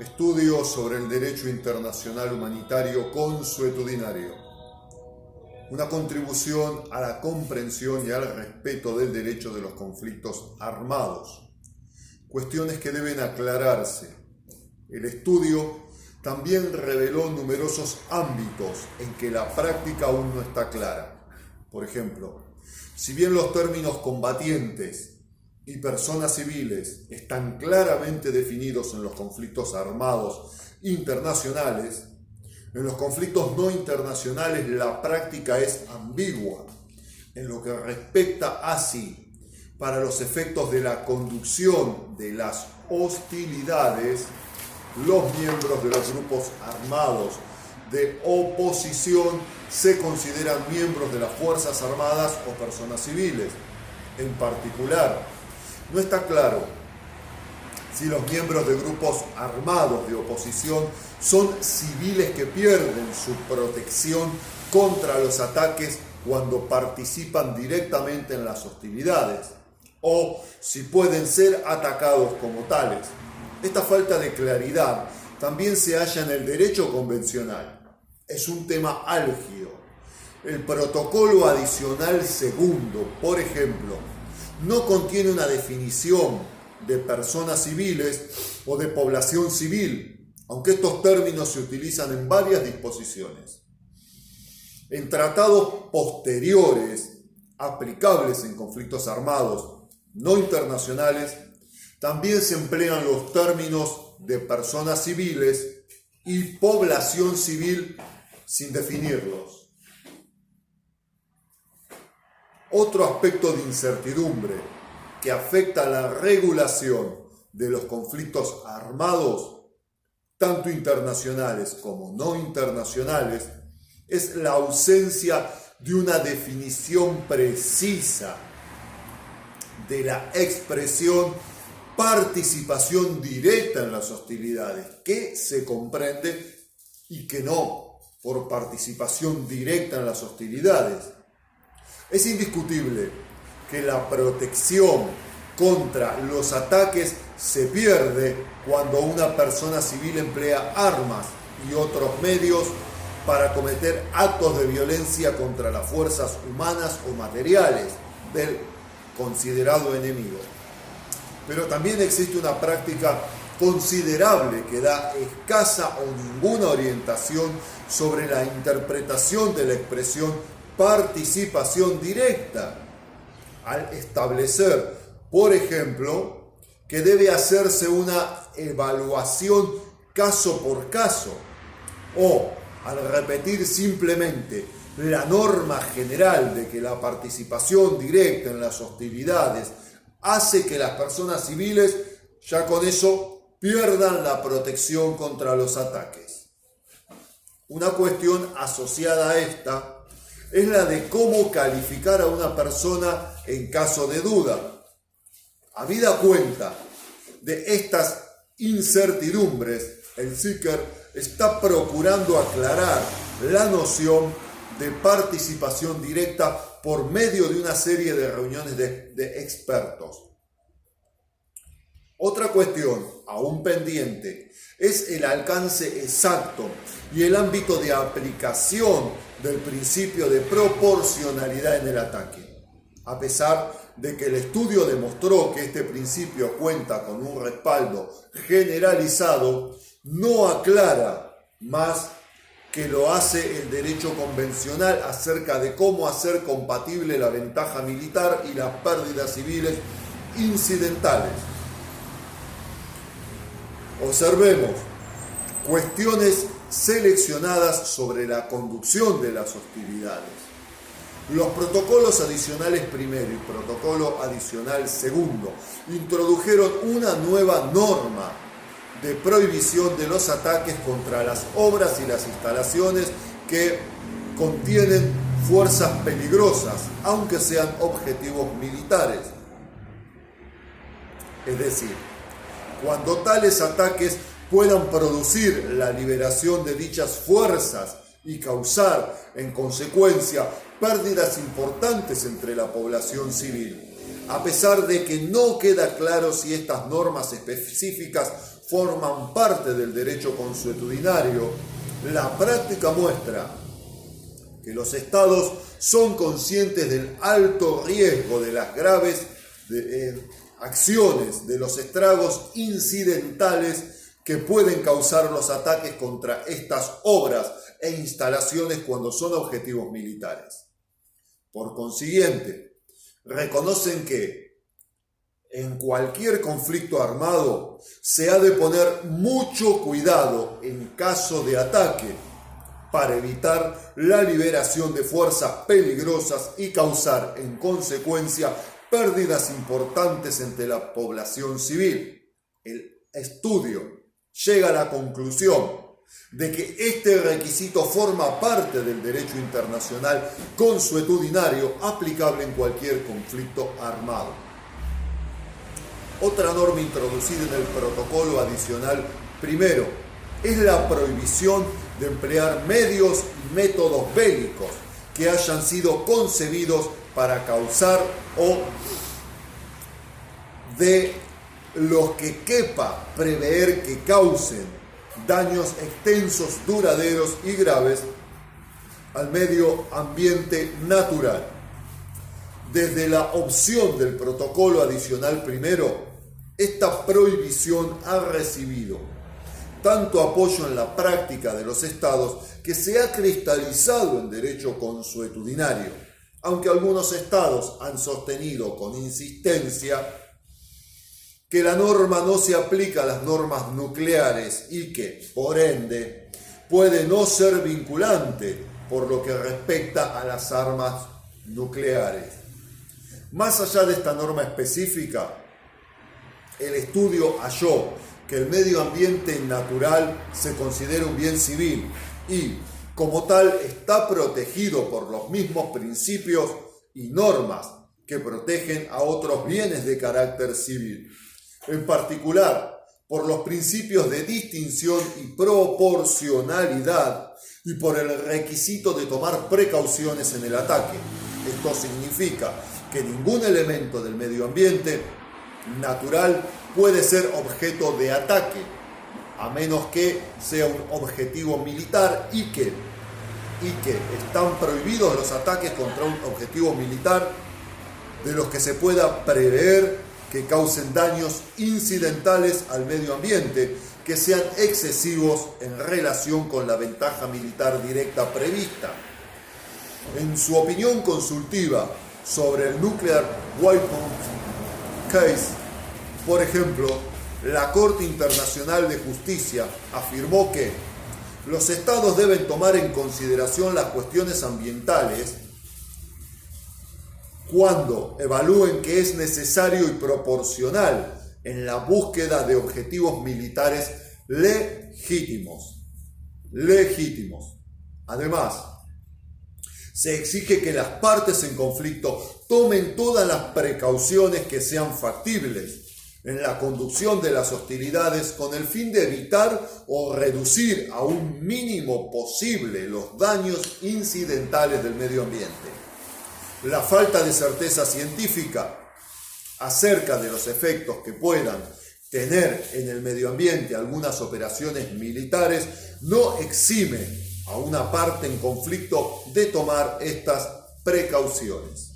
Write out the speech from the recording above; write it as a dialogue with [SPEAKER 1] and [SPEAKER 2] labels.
[SPEAKER 1] Estudio sobre el derecho internacional humanitario consuetudinario. Una contribución a la comprensión y al respeto del derecho de los conflictos armados. Cuestiones que deben aclararse. El estudio también reveló numerosos ámbitos en que la práctica aún no está clara. Por ejemplo, si bien los términos combatientes y personas civiles están claramente definidos en los conflictos armados internacionales, en los conflictos no internacionales la práctica es ambigua en lo que respecta a si, para los efectos de la conducción de las hostilidades, los miembros de los grupos armados de oposición se consideran miembros de las Fuerzas Armadas o personas civiles. En particular, no está claro si los miembros de grupos armados de oposición son civiles que pierden su protección contra los ataques cuando participan directamente en las hostilidades, o si pueden ser atacados como tales. Esta falta de claridad también se halla en el derecho convencional. Es un tema álgido. El protocolo adicional segundo, por ejemplo, no contiene una definición de personas civiles o de población civil, aunque estos términos se utilizan en varias disposiciones. En tratados posteriores, aplicables en conflictos armados no internacionales, también se emplean los términos de personas civiles y población civil sin definirlos. Otro aspecto de incertidumbre que afecta la regulación de los conflictos armados, tanto internacionales como no internacionales, es la ausencia de una definición precisa de la expresión participación directa en las hostilidades, que se comprende y que no por participación directa en las hostilidades. Es indiscutible que la protección contra los ataques se pierde cuando una persona civil emplea armas y otros medios para cometer actos de violencia contra las fuerzas humanas o materiales del considerado enemigo. Pero también existe una práctica considerable que da escasa o ninguna orientación sobre la interpretación de la expresión participación directa, al establecer, por ejemplo, que debe hacerse una evaluación caso por caso, o al repetir simplemente la norma general de que la participación directa en las hostilidades hace que las personas civiles ya con eso pierdan la protección contra los ataques. Una cuestión asociada a esta es la de cómo calificar a una persona en caso de duda. Habida cuenta de estas incertidumbres, el SICER está procurando aclarar la noción de participación directa por medio de una serie de reuniones de expertos. Otra cuestión, aún pendiente, es el alcance exacto y el ámbito de aplicación del principio de proporcionalidad en el ataque. A pesar de que el estudio demostró que este principio cuenta con un respaldo generalizado, no aclara más que lo hace el derecho convencional acerca de cómo hacer compatible la ventaja militar y las pérdidas civiles incidentales. Observemos cuestiones seleccionadas sobre la conducción de las hostilidades. Los protocolos adicionales primero y protocolo adicional segundo introdujeron una nueva norma de prohibición de los ataques contra las obras y las instalaciones que contienen fuerzas peligrosas, aunque sean objetivos militares. Es decir, cuando tales ataques puedan producir la liberación de dichas fuerzas y causar, en consecuencia, pérdidas importantes entre la población civil, a pesar de que no queda claro si estas normas específicas forman parte del derecho consuetudinario, la práctica muestra que los estados son conscientes del alto riesgo de las graves acciones, de los estragos incidentales que pueden causar los ataques contra estas obras e instalaciones cuando son objetivos militares. Por consiguiente, reconocen que en cualquier conflicto armado se ha de poner mucho cuidado en caso de ataque para evitar la liberación de fuerzas peligrosas y causar en consecuencia pérdidas importantes entre la población civil. El estudio llega a la conclusión de que este requisito forma parte del derecho internacional consuetudinario aplicable en cualquier conflicto armado. Otra norma introducida en el protocolo adicional primero es la prohibición de emplear medios y métodos bélicos que hayan sido concebidos para causar o de los que quepa prever que causen daños extensos, duraderos y graves al medio ambiente natural. Desde la opción del protocolo adicional primero, esta prohibición ha recibido tanto apoyo en la práctica de los estados que se ha cristalizado en derecho consuetudinario, aunque algunos estados han sostenido con insistencia que la norma no se aplica a las normas nucleares y que, por ende, puede no ser vinculante por lo que respecta a las armas nucleares. Más allá de esta norma específica, el estudio halló que el medio ambiente natural se considera un bien civil y, como tal, está protegido por los mismos principios y normas que protegen a otros bienes de carácter civil. En particular, por los principios de distinción y proporcionalidad y por el requisito de tomar precauciones en el ataque. Esto significa que ningún elemento del medio ambiente natural puede ser objeto de ataque, a menos que sea un objetivo militar y que están prohibidos los ataques contra un objetivo militar de los que se pueda prever que causen daños incidentales al medio ambiente, que sean excesivos en relación con la ventaja militar directa prevista. En su opinión consultiva sobre el Nuclear Weapons Case, por ejemplo, la Corte Internacional de Justicia afirmó que los estados deben tomar en consideración las cuestiones ambientales cuando evalúen que es necesario y proporcional en la búsqueda de objetivos militares legítimos. Además, se exige que las partes en conflicto tomen todas las precauciones que sean factibles en la conducción de las hostilidades con el fin de evitar o reducir a un mínimo posible los daños incidentales del medio ambiente. La falta de certeza científica acerca de los efectos que puedan tener en el medio ambiente algunas operaciones militares no exime a una parte en conflicto de tomar estas precauciones.